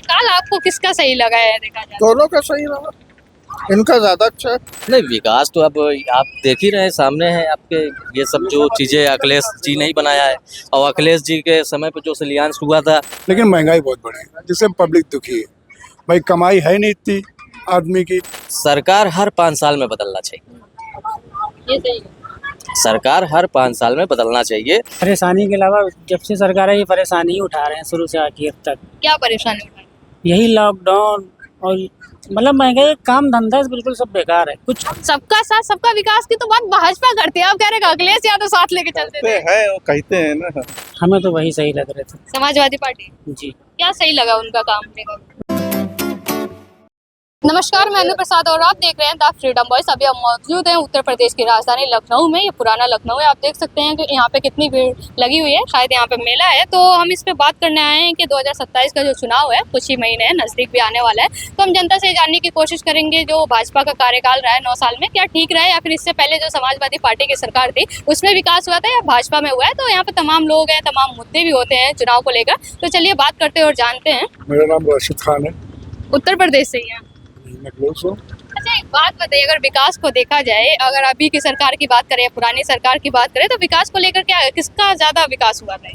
कार्यकाल आपको किसका सही लगा है देखा जाए? दोनों का सही लगा, इनका ज्यादा अच्छा है। नहीं, विकास तो अब आप देख ही रहे हैं, सामने है आपके। ये सब जो चीजें अखिलेश जी ने ही बनाया है, और अखिलेश जी के समय पे जो शिलान्यास हुआ था। लेकिन महंगाई बहुत बढ़ी है जिससे पब्लिक दुखी है। भाई कमाई है नहीं इतनी आदमी की। सरकार हर 5 साल में बदलना चाहिए। ये सही है। सरकार हर 5 साल में बदलना चाहिए। परेशानी के अलावा जब से सरकार है ये परेशानी ही उठा रहे हैं शुरू से आके अब तक। क्या परेशानी उठाई? यही लॉकडाउन और मतलब महंगाई, काम धंधा बिल्कुल सब बेकार है। कुछ सबका साथ सबका विकास की तो बात भाजपा करती है, आप कह रहे हैं अखिलेश यादव साथ लेके चलते थे। है वो कहते हैं ना। हमें तो वही सही लग रहे थे समाजवादी पार्टी जी। क्या सही लगा उनका काम लेकर? नमस्कार, मैं अनु प्रसाद और आप देख रहे हैं द फ्रीडम वॉइस। अभी हम मौजूद हैं उत्तर प्रदेश की राजधानी लखनऊ में। ये पुराना लखनऊ है। आप देख सकते हैं कि यहाँ पे कितनी भीड़ लगी हुई है। शायद यहाँ पे मेला है। तो हम इस पे बात करने आए हैं कि 2027 का जो चुनाव है कुछ ही महीने है, नजदीक भी आने वाला है। तो हम जनता से जानने की कोशिश करेंगे जो भाजपा का कार्यकाल रहा है 9 साल में, क्या ठीक रहा है या फिर इससे पहले जो समाजवादी पार्टी की सरकार थी उसमें विकास हुआ था या भाजपा में हुआ है। तो यहाँ पे तमाम लोग हैं, तमाम मुद्दे भी होते हैं चुनाव को लेकर। तो चलिए बात करते हैं और जानते हैं। मेरा नाम राशिद खान है, उत्तर प्रदेश से ही है। अच्छा, एक बात बताइए, अगर विकास को देखा जाए, अगर अभी की सरकार की बात करें, पुरानी सरकार की बात करें, तो विकास को लेकर क्या किसका ज्यादा विकास हुआ था?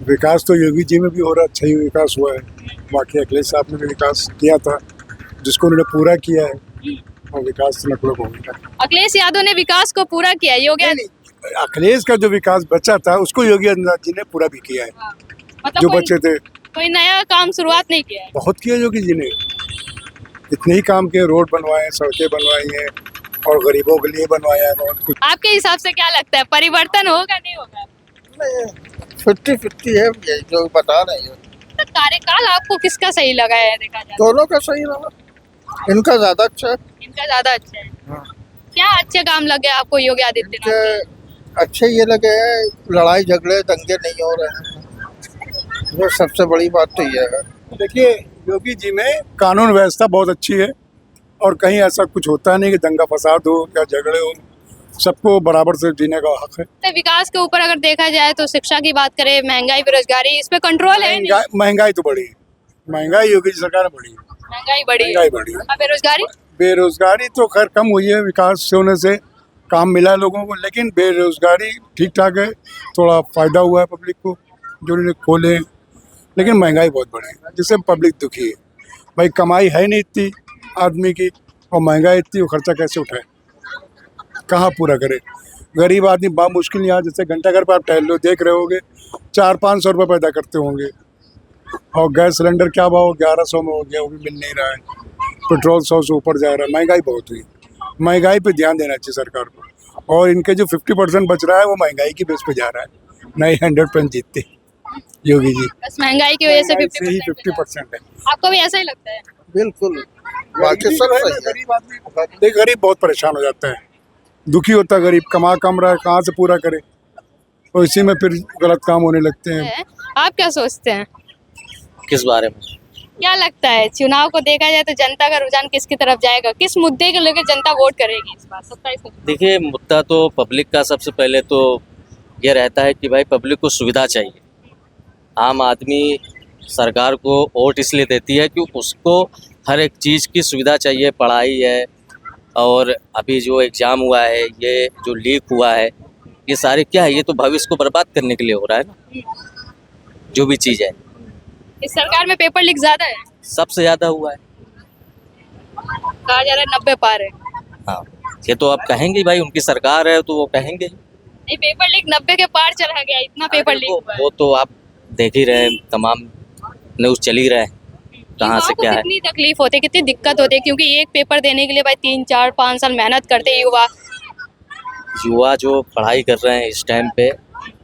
विकास तो योगी जी में भी हो रहा, अच्छा ही विकास हुआ है। बाकी अखिलेश साहब ने भी विकास किया था जिसको उन्होंने पूरा किया है, और विकास तो लगभग हो गया। अखिलेश यादव ने विकास को पूरा किया, योगी अखिलेश का जो विकास बचा था उसको योगी आदित्यनाथ जी ने पूरा भी किया है। मतलब जो बच्चे थे कोई नया काम शुरुआत नहीं किया है। बहुत किया योगी जी ने, इतने ही काम किए, रोड बनवाए, सड़कें बनवाई हैं और गरीबों के लिए बनवाया है बहुत कुछ। आपके हिसाब से क्या लगता है, परिवर्तन होगा नहीं होगा? 50-50 है ये जो बता रहे हैं। तो कार्यकाल आपको किसका सही लगा है देखा जाए? दोनों का सही लगा, इनका ज्यादा अच्छा है। इनका ज्यादा अच्छा है। हाँ। क्या अच्छे काम लगे आपको योगी आदित्यनाथ के? अच्छे ये लगे हैं, लड़ाई झगड़े दंगे नहीं हो रहे हैं, वो सबसे बड़ी बात तो ये है। देखिए योगी जी में कानून व्यवस्था बहुत अच्छी है और कहीं ऐसा कुछ होता नहीं कि दंगा फसाद हो या झगड़े हो, सबको बराबर से जीने का हक है। तो विकास के ऊपर अगर देखा जाए तो शिक्षा की बात करें, महंगाई, बेरोजगारी, इस पे कंट्रोल है नहीं? महंगाई तो बढ़ी है, महंगाई योगी जी सरकार ने बढ़ी है। महंगाई बढ़ी है। महंगाई बढ़ी है। और बेरोजगारी? बेरोजगारी तो खैर कम हुई है, विकास से होने से काम मिला है लोगों को, लेकिन बेरोजगारी ठीक ठाक है, थोड़ा फायदा हुआ है पब्लिक को जो उन्होंने खोले। लेकिन महंगाई बहुत बढ़ी है जिससे पब्लिक दुखी है। भाई कमाई है नहीं इतनी आदमी की, और महंगाई इतनी, वो खर्चा कैसे उठाए, कहाँ पूरा करे? गरीब आदमी बहुत मुश्किल, यहाँ जैसे घंटा घर पर आप टहल लो देख रहे होगे 400-500 रुपये पैदा करते होंगे, और गैस सिलेंडर क्या भाव 1100 में हो गया, वो भी मिल नहीं रहा है। पेट्रोल 100 से ऊपर जा रहा है, महंगाई बहुत हुई। महंगाई पे ध्यान देना चाहिए सरकार को, और इनके जो 50% बच रहा है वो महंगाई की बेस पे जा रहा है, नहीं 100% जीतते योगी जी। बस महंगाई की वजह से 50% है। आपको भी ऐसा ही लगता है? बिल्कुल, बाकी सब गरीब आदमी, गरीब बहुत परेशान हो जाता है, दुखी होता है गरीब, कमा कम रहा है, कहाँ से पूरा करे, और इसी में फिर गलत काम होने लगते हैं। आप क्या सोचते हैं, किस बारे में? क्या लगता है चुनाव को देखा जाए तो जनता का रुझान किसकी तरफ जाएगा, किस मुद्दे को लेकर जनता वोट करेगी इस बार 27 को? देखिए, मुद्दा तो पब्लिक का सबसे पहले तो ये रहता है कि भाई पब्लिक को सुविधा चाहिए। आम आदमी सरकार को वोट इसलिए देती है कि उसको हर एक चीज़ की सुविधा चाहिए, पढ़ाई है, और अभी जो एग्ज़ाम हुआ है, ये जो लीक हुआ है, ये सारे क्या है, ये तो भविष्य को बर्बाद करने के लिए हो रहा है ना, जो भी चीज़ है। इस सरकार में पेपर लीक ज्यादा है, सबसे ज़्यादा हुआ है। कहा जा रहा है 90 पार है। हाँ, ये तो आप कहेंगे भाई उनकी सरकार है तो वो कहेंगे। नहीं, पेपर लीक 90 के पार चला गया, इतना पेपर लीक हुआ है। वो तो आप देख ही रहे हैं, तमाम न्यूज़ चल ही रहा है, कहाँ से क्या है। कितनी तकलीफ होती है, कितनी दिक्कत होती है, क्योंकि एक पेपर देने के लिए भाई 3, 4, 5 साल मेहनत करते हैं युवा जो पढ़ाई कर रहे हैं इस टाइम पे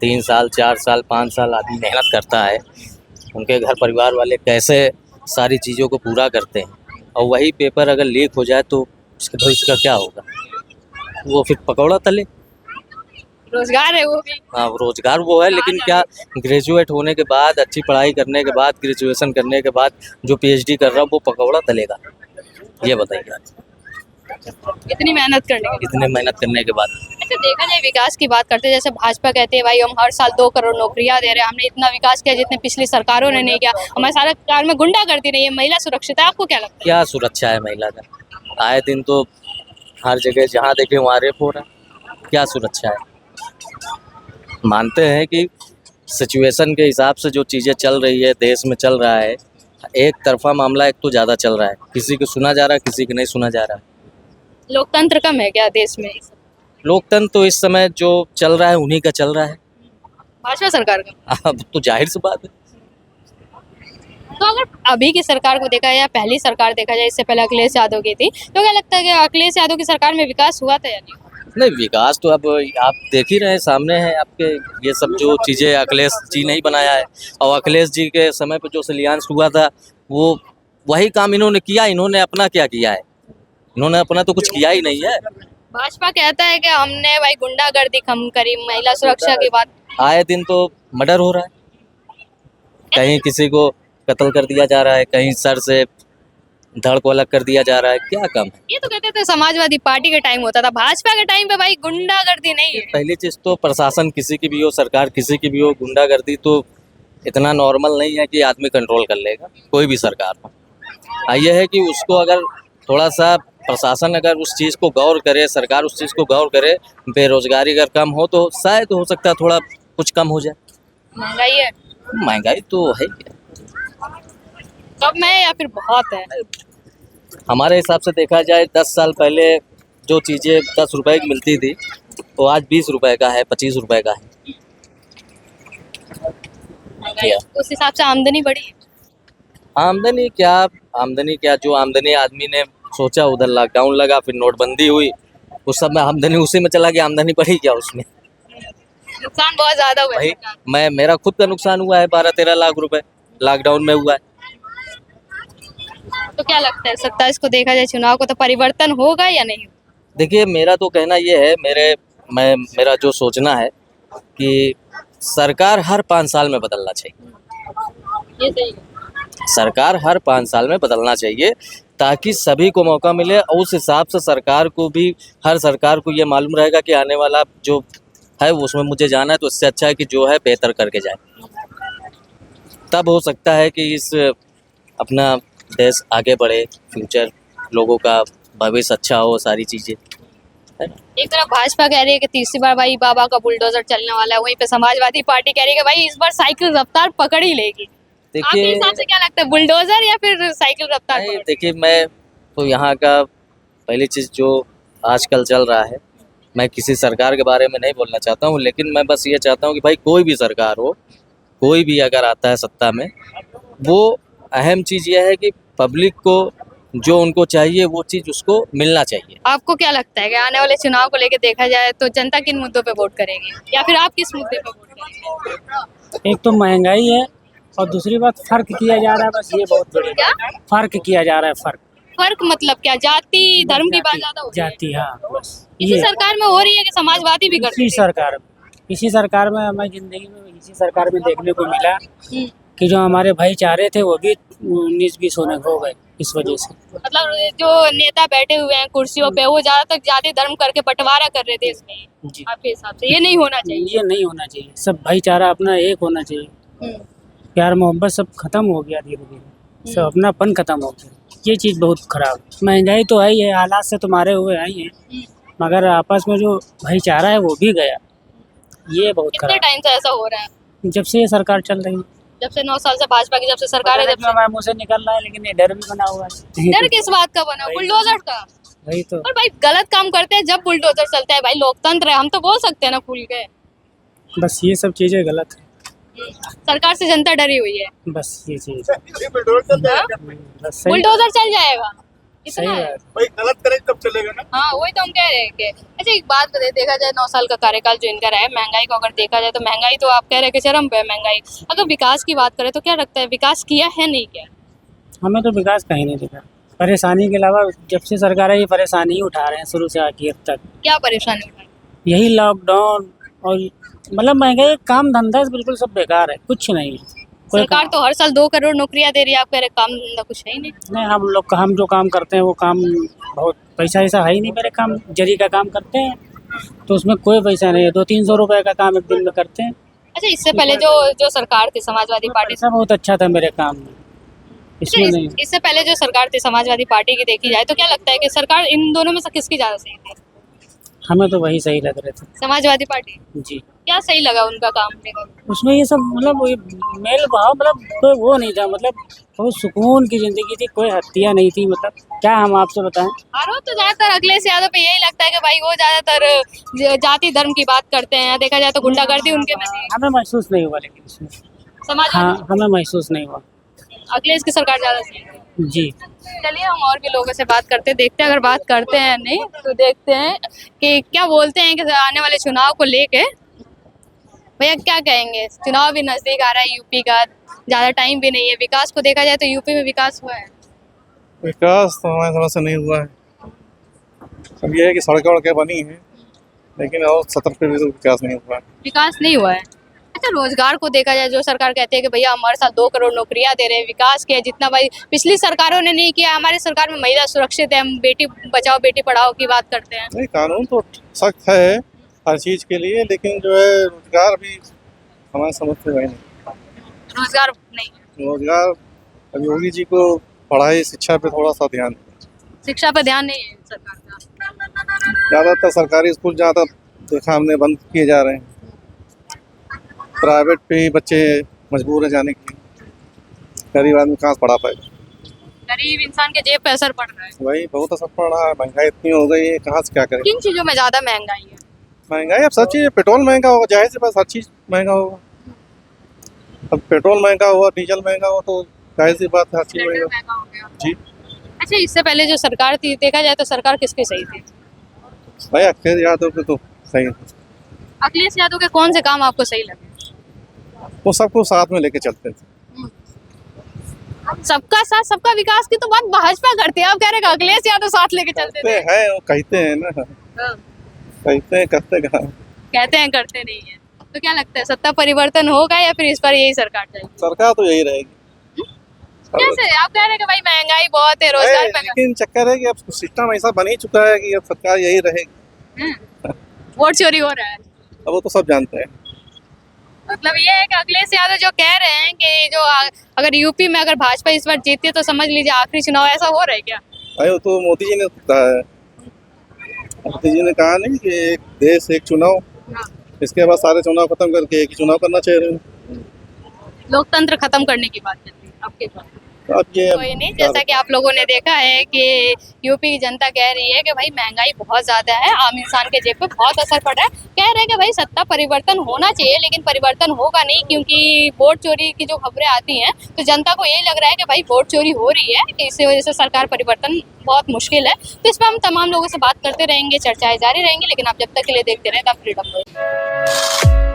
3 साल 4 साल 5 साल आदमी मेहनत करता है, उनके घर परिवार वाले कैसे सारी चीज़ों को पूरा करते हैं, और वही पेपर अगर लीक हो जाए तो उसके भविष्य का क्या होगा? वो फिर पकौड़ा तले। रोजगार है वो भी। हाँ, रोजगार वो है, लेकिन क्या ग्रेजुएट होने के बाद, अच्छी पढ़ाई करने के बाद, ग्रेजुएशन करने के बाद जो PhD कर रहा है वो पकौड़ा तलेगा? ये बताइए। इतनी मेहनत करने के इतने मेहनत करने के बाद। अच्छा, देखा जाए विकास की बात करते हैं, जैसे भाजपा कहती है भाई हम हर साल 2 करोड़ नौकरियां दे रहे हैं, हमने इतना विकास किया जितने पिछली सरकारों ने नहीं किया, हमारे सारे सरकार में गुंडागर्दी नहीं है, महिला सुरक्षित है, आपको क्या लगता क्या सुरक्षा है महिला का? आए दिन तो हर जगह जहाँ देखे वहाँ रेप हो रहा है, क्या सुरक्षा है? मानते हैं कि सिचुएशन के हिसाब से जो चीज़ें चल रही है देश में चल रहा है, एक तरफा मामला एक तो ज़्यादा चल रहा है, किसी को सुना जा रहा है किसी को नहीं सुना जा रहा है। है? लोकतंत्र कम है क्या देश में? लोकतंत्र तो इस समय जो चल रहा है उन्हीं का चल रहा है। भाजपा सरकार का? अब तो जाहिर सी बात है। तो अगर अभी की सरकार को देखा जाए या पहली सरकार देखा जाए, इससे पहले अखिलेश यादव की थी, तो क्या लगता है कि अखिलेश यादव की सरकार में विकास हुआ था या नहीं? नहीं, विकास तो अब आप देख ही रहे हैं, सामने है आपके। ये सब जो चीज़ें अखिलेश जी नहीं बनाया है, और अखिलेश जी के समय पे जो शिलान्यास हुआ था वो वही काम इन्होंने किया। इन्होंने अपना क्या किया है? इन्होंने अपना तो कुछ किया ही नहीं है। भाजपा कहता है कि हमने भाई गुंडागर्दी कम करी, महिला सुरक्षा की बात। आए दिन तो मर्डर हो रहा है, कहीं किसी को कत्ल कर दिया जा रहा है, कहीं सर से धड़ को अलग कर दिया जा रहा है। क्या कम है? ये तो कहते थे समाजवादी पार्टी के टाइम होता था, भाजपा के टाइम पे भाई गुंडागर्दी नहीं है। पहली चीज़ तो प्रशासन किसी की भी हो, सरकार किसी की भी हो, गुंडागर्दी तो इतना नॉर्मल नहीं है कि आदमी कंट्रोल कर लेगा, कोई भी सरकार हो। ये है कि उसको अगर थोड़ा सा प्रशासन अगर उस चीज़ को गौर करे, सरकार उस चीज़ को गौर करे, बेरोजगारी अगर कम हो तो शायद हो सकता है थोड़ा कुछ कम हो जाए। महंगाई है महंगाई तो है ही है। कम है या फिर बहुत है? हमारे हिसाब से देखा जाए 10 साल पहले जो चीज़ें 10 रुपए की मिलती थी वो आज 20 रुपए का है, 25 रुपए का है। क्या? उस हिसाब से आमदनी बढ़ी है। आमदनी क्या जो आमदनी आदमी ने सोचा, उधर लॉकडाउन लगा, फिर नोटबंदी हुई, उस सब में आमदनी उसी में चला गया, आमदनी बढ़ी क्या उसमें? नुकसान बहुत ज्यादा हुआ है भाई सरकार को। मेरा खुद का नुकसान हुआ है, 12-13 लाख रुपए लॉकडाउन में हुआ है। तो क्या लगता है 27 को देखा जाए चुनाव को, तो परिवर्तन होगा या नहीं? देखिए, मेरा तो कहना ये है, मेरा जो सोचना है कि सरकार हर 5 साल में बदलना चाहिए। ये सही है। सरकार हर 5 साल में बदलना चाहिए ताकि सभी को मौका मिले, और उस हिसाब से सरकार को भी, हर सरकार को ये मालूम रहेगा कि आने वाला जो है उसमें मुझे जाना है, तो इससे अच्छा है कि जो है बेहतर करके जाए। तब हो सकता है कि इस अपना देश आगे बढ़े, फ्यूचर लोगों का भविष्य अच्छा हो, सारी चीज़ें है ना। एक तरफ भाजपा कह रही है कि तीसरी बार भाई बाबा का बुलडोजर चलने वाला है, वहीं पे समाजवादी पार्टी कह रही है कि भाई इस बार साइकिल रफ्तार पकड़ ही लेगी। आपके देखिए, हिसाब से क्या लगता है, बुलडोजर या फिर साइकिल रफ्तार नहीं, पकड़? देखिए, मैं तो यहाँ का पहली चीज़ जो आजकल चल रहा है, मैं किसी सरकार के बारे में नहीं बोलना चाहता हूँ, लेकिन मैं बस ये चाहता हूँ कि भाई कोई भी सरकार हो, कोई भी अगर आता है सत्ता में, वो अहम चीज़ यह है कि पब्लिक को जो उनको चाहिए वो चीज़ उसको मिलना चाहिए। आपको क्या लगता है कि आने वाले चुनाव को लेकर देखा जाए तो जनता किन मुद्दों पे वोट करेगी, या फिर आप किस मुद्दे पे वोट करेंगे? एक तो महंगाई है और दूसरी बात फर्क किया जा रहा है, बस ये बहुत बड़ी क्या फर्क किया जा रहा है। फर्क मतलब क्या, जाति धर्म की बात ज्यादा हो रही है? जाती, हाँ, बस इसी ये सरकार में हो रही है कि समाजवादी भी करती इसी सरकार में हमें जिंदगी में इसी सरकार में देखने को मिला है? कि जो हमारे भाईचारे थे वो भी 19-20 होने हो गए इस वजह से। मतलब जो नेता बैठे हुए हैं कुर्सियों पे, वो ज्यादातर जाति धर्म करके बंटवारा कर रहे थे इसमें। जी, आपके हिसाब से ये नहीं होना चाहिए? ये नहीं होना चाहिए, सब भाईचारा अपना एक होना चाहिए। हम्म, प्यार मोहब्बत सब खत्म हो गया धीरे धीरे, सब अपनापन खत्म हो गया। ये चीज़ बहुत खराब है। महंगाई तो है ही है, हालात से तो मारे हुए आई हैं, मगर आपस में जो भाईचारा है वो भी गया, ये बहुत कितने खराब। टाइम से ऐसा हो रहा है? जब से ये सरकार चल रही है, जब से 9 साल से भाजपा की जब से सरकार है, जब से। हमारे मुँह से निकल रहा है, लेकिन ये डर भी बना हुआ है। डर किस बात का बना, बुलडोजर का? वही तो, और भाई गलत काम करते हैं जब बुलडोजर चलता है, भाई लोकतंत्र है, हम तो बोल सकते हैं ना खुल के। बस ये सब चीज़ें गलत है, सरकार से जनता डरी हुई है। बस ये चीज़ हाँ? बस सही बुलडोजर चल जाएगा, इतना सही है। बात। भाई गलत करें तब चलेगा ना। हाँ, वही तो हम कह रहे हैं कि अच्छा एक बात करें, देखा जाए 9 साल का कार्यकाल जो इनका रहा है, महंगाई को अगर देखा जाए तो महंगाई तो आप कह रहे हैं कि चरम पे है महंगाई। अगर विकास की बात करें तो क्या लगता है, विकास किया है नहीं किया? हमें तो विकास कहीं नहीं दिखा, परेशानी के अलावा जब से सरकार है ये परेशानी ही उठा रहे हैं शुरू से आखिर तक। क्या परेशानी उठाई? यही लॉकडाउन और मतलब महंगाई, काम धंधा बिल्कुल सब बेकार है, कुछ नहीं है। कोई सरकार तो हर साल 2 करोड़ नौकरियां दे रही है, आप कह रहे काम धंधा कुछ है ही नहीं। नहीं, हम जो काम करते हैं वो काम बहुत पैसा ऐसा है ही नहीं। मेरे काम जरी का काम करते हैं तो उसमें कोई पैसा नहीं है। 200-300 रुपए का काम एक दिन में करते हैं। अच्छा, इससे पहले जो सरकार थी समाजवादी पार्टी, पैसा बहुत अच्छा था मेरे काम में, इसमें नहीं। इससे पहले जो सरकार थी समाजवादी पार्टी की देखी जाए तो क्या लगता है कि सरकार इन दोनों में से किसकी ज्यादा सही थी? हमें तो वही सही लग रहे थे समाजवादी पार्टी। जी। क्या सही लगा उनका काम? उसमें ये सब मतलब मेल भाव मतलब कोई वो नहीं था, मतलब बहुत सुकून की जिंदगी थी, कोई हत्या नहीं थी। मतलब क्या हम आपसे बताएं। आरोप तो ज्यादातर अखिलेश यादव पे यही लगता है कि भाई वो ज्यादातर जाति धर्म की बात करते हैं, देखा जाए तो गुंडागर्दी उनके में थी। हमें महसूस नहीं हुआ लेकिन इसमें। समाज हाँ, हमें महसूस नहीं हुआ। अखिलेश की सरकार ज्यादा सही है। जी। चलिए हम और भी लोगों से बात करते हैं, देखते हैं अगर बात करते हैं नहीं तो देखते हैं कि क्या बोलते हैं कि आने वाले चुनाव को लेके। भैया क्या कहेंगे, चुनाव भी नजदीक आ रहा है यूपी का, ज्यादा टाइम भी नहीं है, विकास को देखा जाए तो यूपी में विकास हुआ है? विकास तो हमारे समझ से नहीं हुआ है। अब ये है कि सड़कें वड़कें बनी हैं, लेकिन और 70% भी तो विकास नहीं हुआ है। विकास नहीं हुआ है। अच्छा, रोजगार को देखा जाए, जो सरकार कहती है कि भैया हम हर साल 2 करोड़ नौकरियां दे रहे हैं, विकास किया जितना भाई पिछली सरकारों ने नहीं किया, हमारी सरकार में महिला सुरक्षित है, हम बेटी बचाओ बेटी पढ़ाओ की बात करते हैं। नहीं, कानून तो सख्त है हर चीज़ के लिए, लेकिन जो है रोजगार भी हमारे समझ से वही नहीं। रोजगार नहीं है। रोजगार अब योगी जी को पढ़ाई शिक्षा पे थोड़ा सा ध्यान, शिक्षा पर ध्यान नहीं है सरकार का। ज़्यादातर सरकारी स्कूल ज़्यादा देखा हमने बंद किए जा रहे हैं, प्राइवेट पे ही बच्चे मजबूर है जाने के लिए। गरीब आदमी कहाँ से पढ़ा पाएगा? गरीब इंसान के जेब पे असर पड़ रहा है। वही बहुत असर पड़ रहा है, महंगाई इतनी हो गई है, कहाँ से क्या करें? किन चीजों में ज्यादा महंगाई है? महंगाई अब सब चीज़, पेट्रोल महंगा होगा, जाहिर सी बात हर चीज़ महंगा होगा। अब पेट्रोल महंगा हुआ, डीजल महंगा हुआ तो जाहिर सी बात है हर चीज़ सिलेंडर महंगा। महंगा हो गया। जी। अच्छा, इससे पहले जो सरकार थी देखा जाए तो सरकार किसकी सही थी? भाई अखिलेश यादव पे तो सही है, अखिलेश यादव के कौन से काम आपको सही लगे? वो सबको साथ में लेके चलते थे। सबका साथ सबका विकास की तो बात भाजपा करती है, आप कह रहे हैं अखिलेश यादव साथ लेके चलते थे। हैं वो कहते हैं ना, हाँ। कहते हैं करते कहाँ। कहते हैं करते नहीं है। तो क्या लगता है सत्ता परिवर्तन होगा या फिर इस पर यही सरकार जाएगी? सरकार तो यही रहेगी। कैसे आप कह रहे हैं कि भाई महंगाई बहुत है, रोजगार है, महंगा। लेकिन चक्कर है कि अब सिस्टम ऐसा बन ही चुका है कि अब सरकार यही रहेगी। वोट चोरी हो रहा है। अब वो तो सब जानते हैं। मतलब ये है कि अखिलेश यादव जो कह रहे हैं कि जो अगर यूपी में अगर भाजपा इस बार जीतती है तो समझ लीजिए आखिरी चुनाव, ऐसा हो रहा है क्या? भाई वो तो मोदी जी ने कहा है, मोदी जी ने कहा नहीं कि एक देश एक चुनाव, हाँ। इसके बाद सारे चुनाव खत्म करके एक ही चुनाव करना चाहिए। लोकतंत्र खत्म करने की बात करती है आपके पास। अब ये कोई नहीं, जैसा कि आप लोगों ने देखा है कि यूपी की जनता कह रही है कि भाई महंगाई बहुत ज्यादा है, आम इंसान के जेब पे बहुत असर पड़ रहा है। कह रहे हैं कि भाई सत्ता परिवर्तन होना चाहिए, लेकिन परिवर्तन होगा नहीं क्योंकि वोट चोरी की जो खबरें आती हैं तो जनता को यही लग रहा है कि भाई वोट चोरी हो रही है, इसी वजह से सरकार परिवर्तन बहुत मुश्किल है। तो इस पर हम तमाम लोगों से बात करते रहेंगे, चर्चाएं जारी रहेंगी, लेकिन आप जब तक के लिए देखते रहे द फ्रीडम बॉयज।